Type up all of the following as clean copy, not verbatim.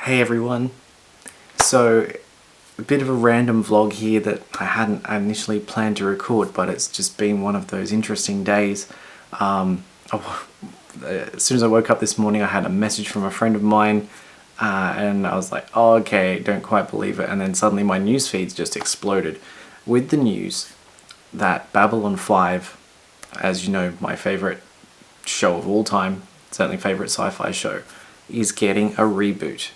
Hey everyone, so a bit of a random vlog here that I hadn't initially planned to record, but it's just been one of those interesting days. As soon as I woke up this morning I had a message from a friend of mine and I was like, oh, okay, don't quite believe it, and then suddenly my news feeds just exploded with the news that Babylon 5, as you know, my favourite show of all time, certainly favourite sci-fi show, is getting a reboot.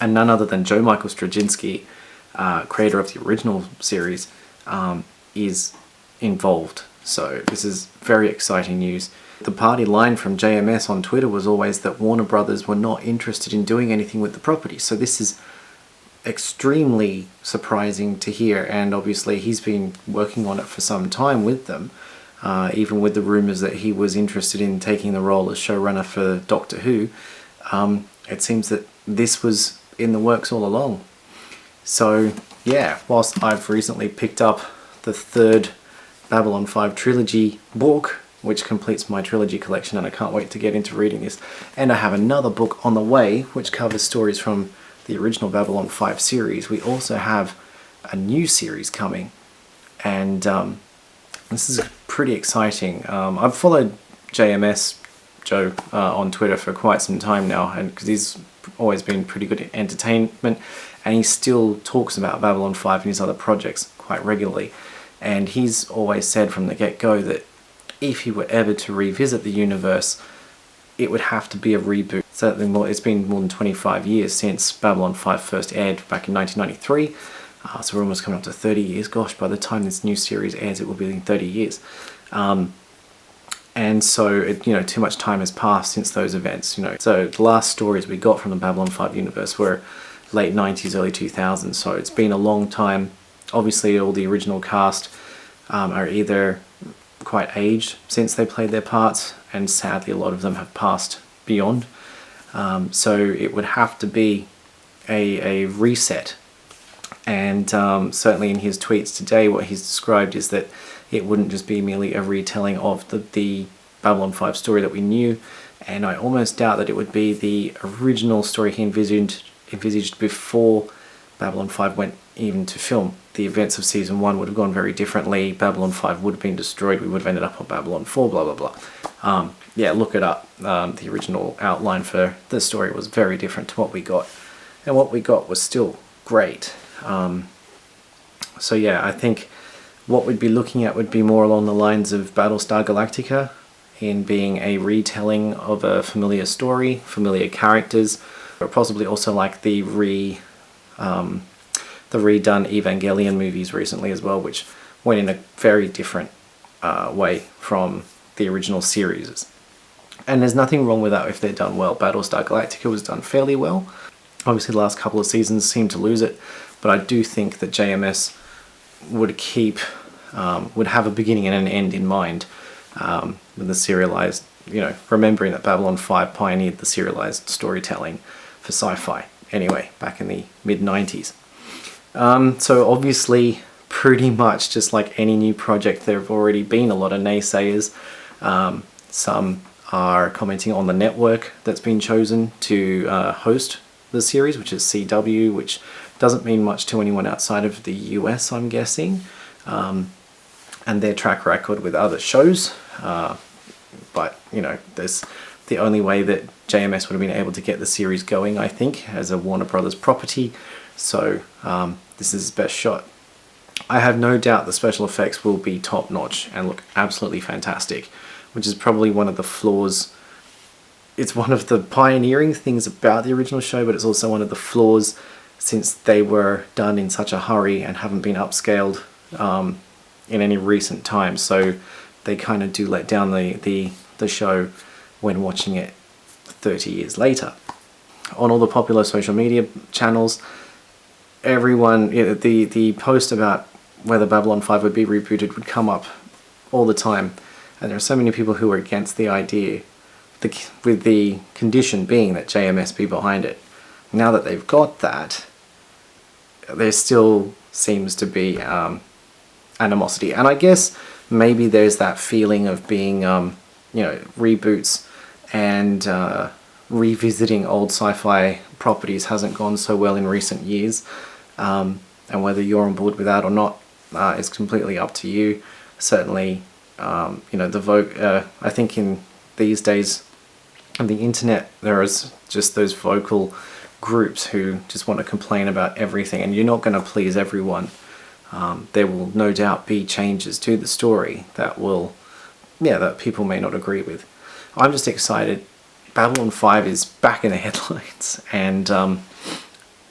And none other than Joe Michael Straczynski, creator of the original series, is involved. So this is very exciting news. The party line from JMS on Twitter was always that Warner Brothers were not interested in doing anything with the property. So this is extremely surprising to hear, and obviously he's been working on it for some time with them, even with the rumours that he was interested in taking the role as showrunner for Doctor Who. It seems that this was in the works all along. So yeah, whilst I've recently picked up the third Babylon 5 trilogy book, which completes my trilogy collection, and I can't wait to get into reading this, and I have another book on the way which covers stories from the original Babylon 5 series, we also have a new series coming, and this is pretty exciting. I've followed JMS, Joe, on Twitter for quite some time now, and because he's always been pretty good at entertainment, and he still talks about Babylon 5 and his other projects quite regularly, and he's always said from the get-go that if he were ever to revisit the universe, it would have to be a reboot. Certainly more, it's been more than 25 years since Babylon 5 first aired back in 1993, so we're almost coming up to 30 years. Gosh, by the time this new series airs, it will be in 30 years. And so, too much time has passed since those events, So the last stories we got from the Babylon 5 universe were late 90s, early 2000s, so it's been a long time. Obviously all the original cast are either quite aged since they played their parts, and sadly a lot of them have passed beyond. So it would have to be a reset. And certainly in his tweets today, what he's described is that it wouldn't just be merely a retelling of the Babylon 5 story that we knew, and I almost doubt that it would be the original story he envisaged before Babylon 5 went even to film. The events of season 1 would have gone very differently. Babylon 5 would have been destroyed. We would have ended up on Babylon 4, blah, blah, blah. Yeah, look it up. The original outline for the story was very different to what we got, and what we got was still great. So yeah, I think what we'd be looking at would be more along the lines of Battlestar Galactica, in being a retelling of a familiar story, familiar characters, or possibly also like the redone Evangelion movies recently as well, which went in a very different way from the original series. And there's nothing wrong with that if they're done well. Battlestar Galactica was done fairly well. Obviously the last couple of seasons seemed to lose it, but I do think that JMS would have a beginning and an end in mind with the serialized, remembering that Babylon 5 pioneered the serialized storytelling for sci-fi anyway, back in the mid-90s. So obviously, pretty much just like any new project, there have already been a lot of naysayers. Some are commenting on the network that's been chosen to host the series, which is CW, which doesn't mean much to anyone outside of the US, I'm guessing, and their track record with other shows. But, there's the only way that JMS would have been able to get the series going, I think, as a Warner Brothers property. So this is his best shot. I have no doubt the special effects will be top-notch and look absolutely fantastic, which is probably one of the flaws. It's one of the pioneering things about the original show, but it's also one of the flaws since they were done in such a hurry and haven't been upscaled in any recent times. So they kind of do let down the show when watching it 30 years later. On all the popular social media channels, everyone, the post about whether Babylon 5 would be rebooted would come up all the time, and there are so many people who are against the idea, with the condition being that JMS be behind it. Now that they've got that, there still seems to be animosity, and I guess maybe there's that feeling of being reboots and revisiting old sci-fi properties hasn't gone so well in recent years. And whether you're on board with that or not is completely up to you. Certainly, you know, I think in these days on the internet, there is just those vocal groups who just want to complain about everything, and you're not going to please everyone. There will no doubt be changes to the story that will, that people may not agree with. I'm just excited. Babylon 5 is back in the headlines, and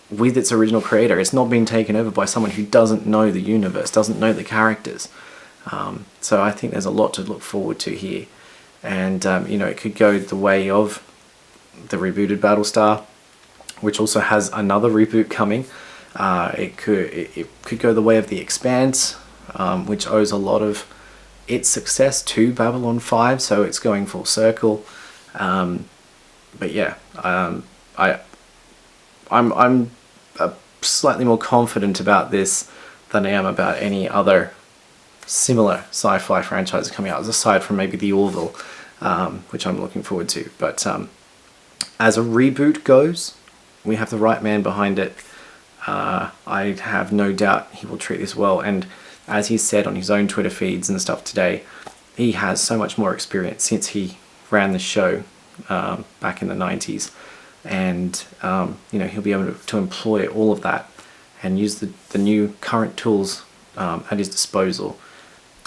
with its original creator, it's not been taken over by someone who doesn't know the universe, doesn't know the characters. So I think there's a lot to look forward to here. And, you know, it could go the way of the rebooted Battlestar, which also has another reboot coming. It could go the way of The Expanse, which owes a lot of its success to Babylon 5, so it's going full circle. But yeah, I'm slightly more confident about this than I am about any other similar sci-fi franchises coming out, aside from maybe the Orville, which I'm looking forward to. But as a reboot goes, we have the right man behind it. I have no doubt he will treat this well, and as he said on his own Twitter feeds and stuff today, he has so much more experience since he ran the show back in the 90s, and you know, he'll be able to employ all of that and use the new current tools at his disposal.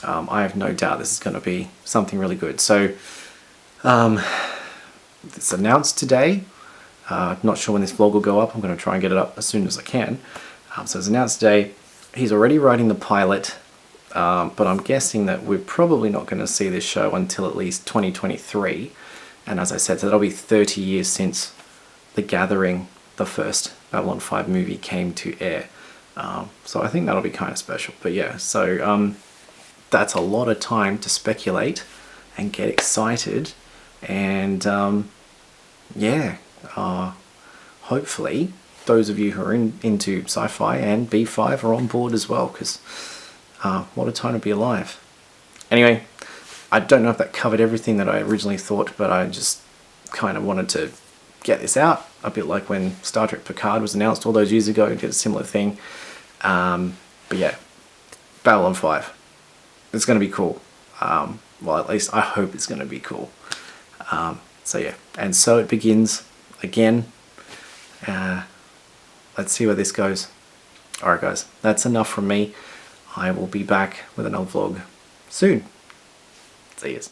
I have no doubt this is going to be something really good. So it's announced today. Not sure when this vlog will go up. I'm going to try and get it up as soon as I can. So it's announced today. He's already writing the pilot, but I'm guessing that we're probably not going to see this show until at least 2023. And as I said, so that'll be 30 years since The Gathering, the first Babylon 5 movie, came to air. So I think that'll be kind of special. But yeah, so that's a lot of time to speculate and get excited. And yeah, hopefully those of you who are into sci-fi and B5 are on board as well, because what a time to be alive. Anyway, I don't know if that covered everything that I originally thought, but I just kind of wanted to get this out, a bit like when Star Trek Picard was announced all those years ago. It did a similar thing. But yeah, Babylon 5. It's going to be cool. Well, at least I hope it's going to be cool. So yeah, and so it begins again. Let's see where this goes. Alright guys, that's enough from me. I will be back with another vlog soon. See yous.